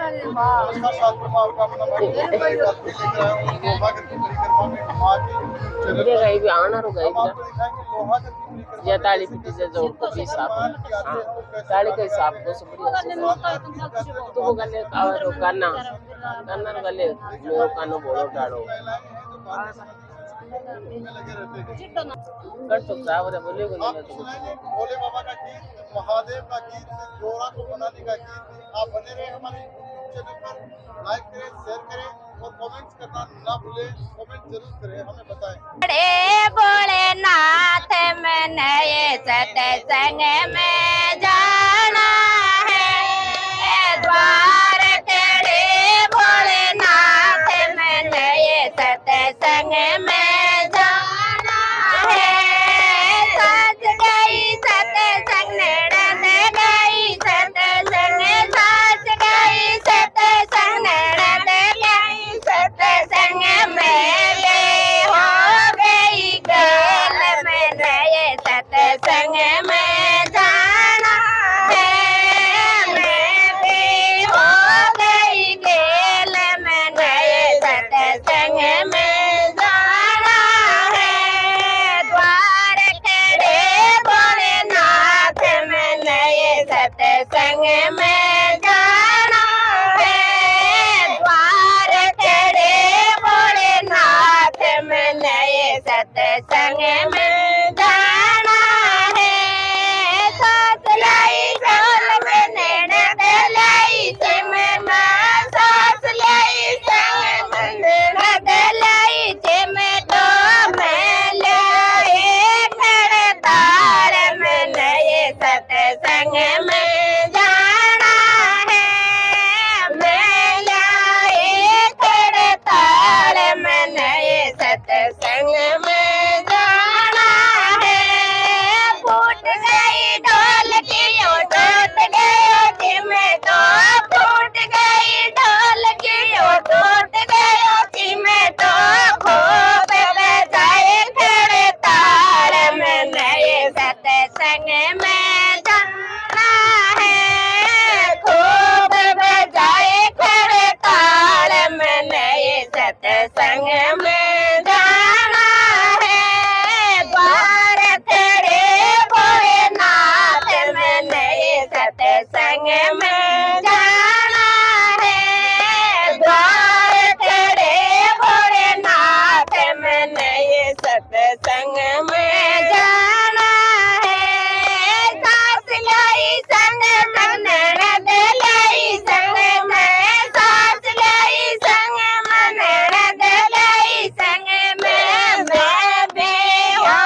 नमस्कार छात्रों, मैं आपका अपना भाई आप देख रहे हो लोहा गद्दी परिक्रमा में माँ की चरण इधे पर। गई भी आना रो गई हम आपको दिखाएंगे लोहा गद्दी परिक्रमा या में ताली कैसे पीटी कैसे से जोड़ को भी भगवान साफ की आते हैं और कैसे ताली गाने के हिसाब गाते को हैं। सुप्रिया उसके बाद में गीत गाते हैं तू तो गले बातें आवे रो करना करना करना गले मेरो कानो बोलो डालो महिलाएं हैं जो भारतीय समाज संस्कृति में लगे रहते हैं। कर तो साहब रे बोलियो गले आपको तो सुनाएंगे भोले बाबा का गीत, महादेव का गीत, गोरा को बनाने का गीत। आप बने रहे हमारे यूट्यूब चैनल पर, लाइक करें, शेयर करें और कमेंट्स करना ना भूलें। कमेंट जरूर करें, हमें बताएं। बड़े भोलेनाथ मैंने ये सत्संग में जाना है, द्वार तेरे भोलेनाथ मैंने ये सत्संग में जाना है। सच गई सत्संग नड़द गई सत्संग, सच गई सत्संग नड़द गई सत्संग में गए हो गई गल मैंने ये सत्संग में जाना है। मैं भी हो गई गेल मैंने ये सत्संग में जाना है। द्वार खड़े भोलेनाथ मैंने ये सत्संग में जाना है। द्वार खड़े भोलेनाथ मैंने ये सत्संग में जाना है। सास लाई साल में ननद लाई सिम मां, सास लाई संग में ननद लाई सिम तो मैं लाई खड़तार मैंने ये सत्संग में जाना है। मैं लाई खड़तार मैंने ये सत्संग में जाना है। फूट गई ढोल की ओ टूट गयो सिम तो, फूट गई ढोल की ओ टूट गयो सिम तो, खूब बजाए खड़तार मैंने ये सत्संग में जाना है। खूब बजाए खड़ताल मैंने ये सत्संग में जाना है। द्वार खड़े भोलेनाथ मैंने ये सत्संग में जाना है। द्वार खड़े भोलेनाथ मैंने ये सत्संग में जाना है। सास लाई संग संग ननद लाई संग में, सास लाई संग में ननद लाई संग में, मैं भी हो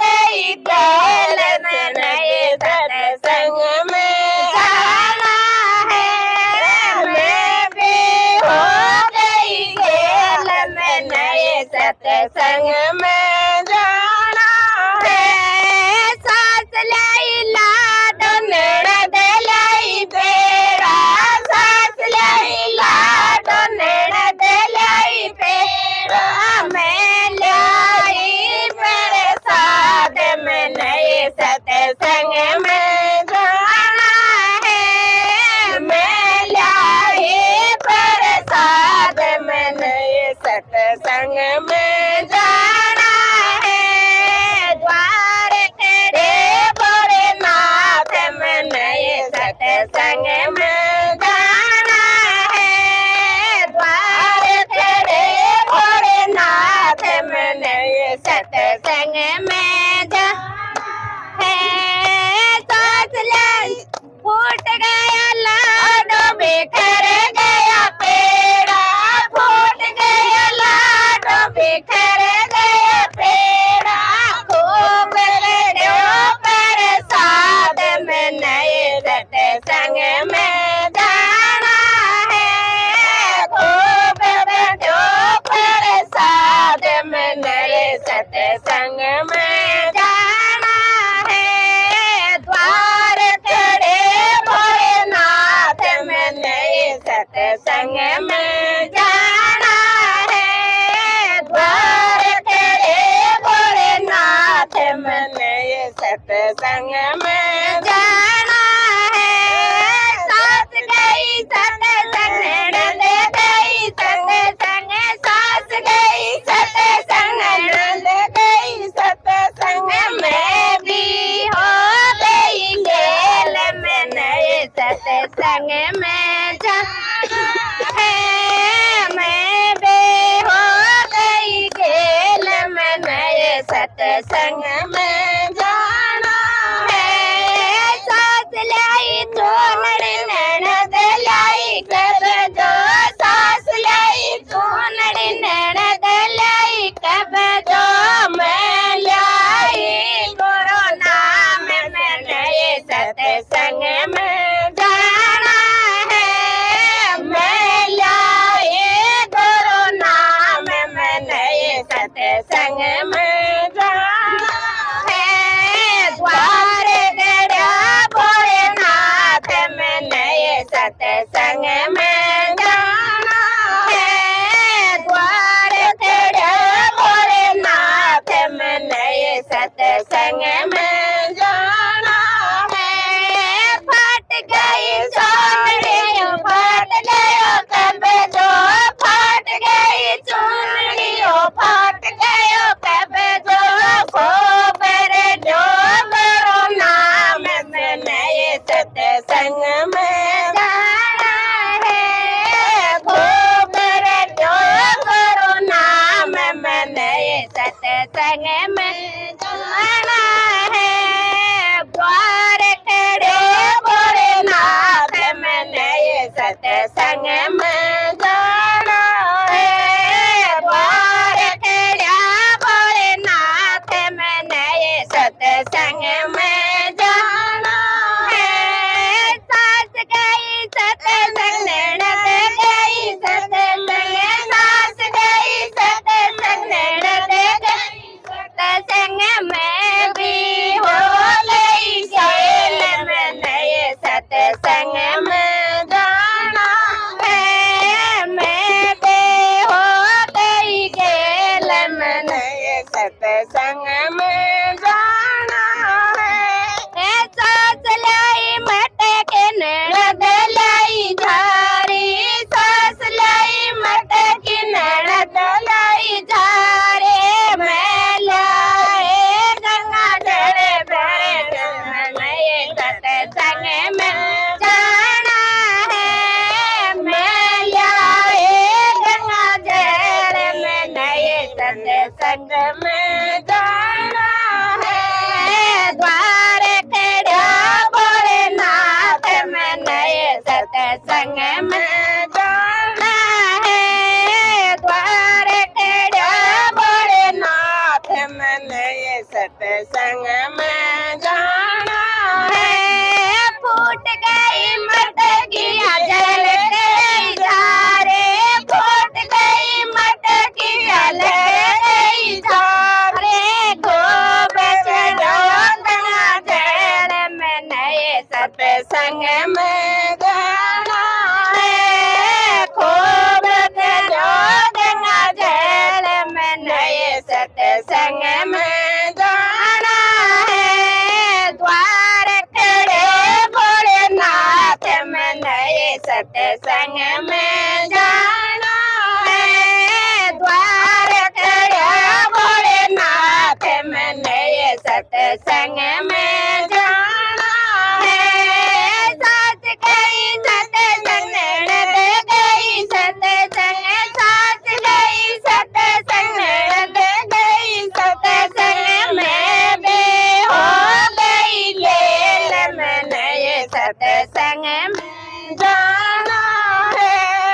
गई गैल मैंने ये सत्संग में जाना है। मैं भी हो गई गैल मैंने ये सत्संग में जाना है। सास लाई लाडो ननद लाई बेड़ा, सास लाई लाडो ननद लाई बेड़ा, मैं लाई प्रसाद मैंने ये सत्संग में जाना है। मैं लाई प्रसाद मैंने ये सत्संग में जाना है। द्वार खड़े भोलेनाथ मैंने ये सत्संग में जाना है। द्वार खड़े भोलेनाथ मैंने ये सत्संग में जाना है। सास लाई फूट गया लाडो बिखर गया पेड़ा, फूट गया लाडो बिखर गया पेड़ा, खूब लड्डू प्रसाद मैंने ये सत्संग में जाना है। खूब लड्डू प्रसाद मैंने ये सत्संग में जाना है। द्वार खड़े भोलेनाथ मैंने ये सत्संग में जाना है। द्वार खड़े भोलेनाथ मैंने ये सत्संग में जाना है। सास गई सत्संग सत्संग में जाना है। सास लाई चूनड़ी ननद लाई कब जो, सास लाई चूनड़ी ननद लाई कब जो, मैं लाई गुरु नाम मैंने सत्संग में जाना है। मैं लाई गुरु नाम मैंने सत्संग में जाना है। द्वार गड़ा भोलेनाथ मैंने सत्संग में जाना है। द्वार गड़ा भोलेनाथ मैंने सत्संग में जाना है। फट गई चूड़ियों फट गयो कब जो, फट गई चूड़ियों फट गयो कब जो, गोबर जो गुरु नाम मैंने सत्संग में जाना है। गोबर जो गुरु नाम मैंने सत्संग में जाना है। द्वार खड़े भोलेनाथ मैंने सत्संग में जाना है। द्वार खड़ा भोलेनाथ मैंने सत्संग में जाना है। सास गई सत्संग ननद गई सत्संग, सास गई सत्संग ननद गई सत्संग, मैं भी हो गई शैल मैंने सत्संग में जाना है। मैं भी हो गई गेल मैंने सत्संग में जाना है। सास लाई मटक ननद लाई झारी, सास लाई मटक ननद लाई झारे, मैं लाए गंगा जल बैठ मैंने सत्संग में जाना है। मैं लाए गंगा जल मैंने सत्संग में जाना है। द्वार खड़ा भोलेनाथ मैंने सत्संग में जाना है। द्वार खड़ा भोलेनाथ मैंने सत्संग में जाना है। फूट गई मटकिया जल गई झारे, फूट गई मटकिया जल गई झारे, गोबर जो गंगा जल मैंने सत्संग में जाना है। खूब जो गंगा जल मैंने सत्संग में जाना है। द्वार खड़े भोलेनाथ मैंने सत्संग में जाना है। द्वार खड़े भोलेनाथ मैंने सत्संग में जाना है। सास गई सत्संग ननद गई सत्संग, सास गई सत्संग ननद गई सत्संग, मैं भी हो गई गेल मैंने सत्संग में जाना है।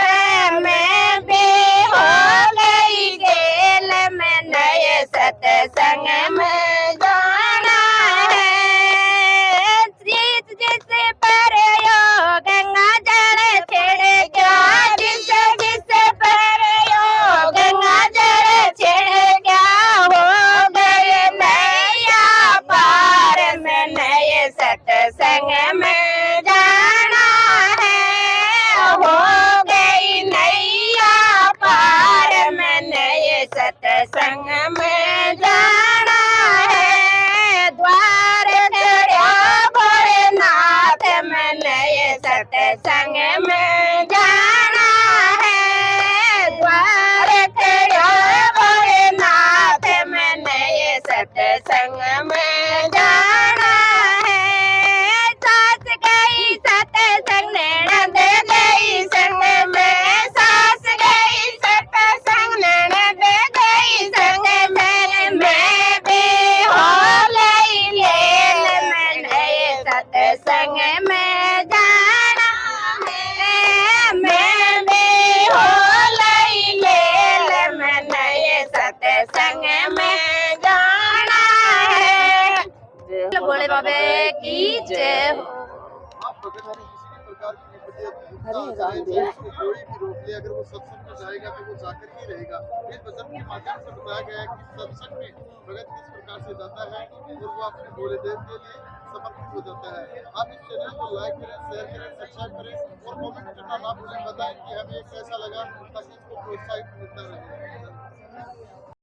की जय हो। आप भगत को किसी भी प्रकार की विपत्ति हरे उत्पन्न राम चाहे देव। उसको कोई भी रोक ले, अगर वो सत्संग में जाएगा तो वो जाकर ही रहेगा। इस भजन के माध्यम से बताया गया है कि सत्संग में भगत किस प्रकार से जाता है और वो अपने भोले देव के लिए समर्पित हो जाता है। आप इस चैनल को लाइक करें, शेयर करें, सब्सक्राइब करें और कमेंट करना ना भूलें। बताएं कि हमें कैसा लगा ताकि इसको प्रोत्साहित मिलता रहे।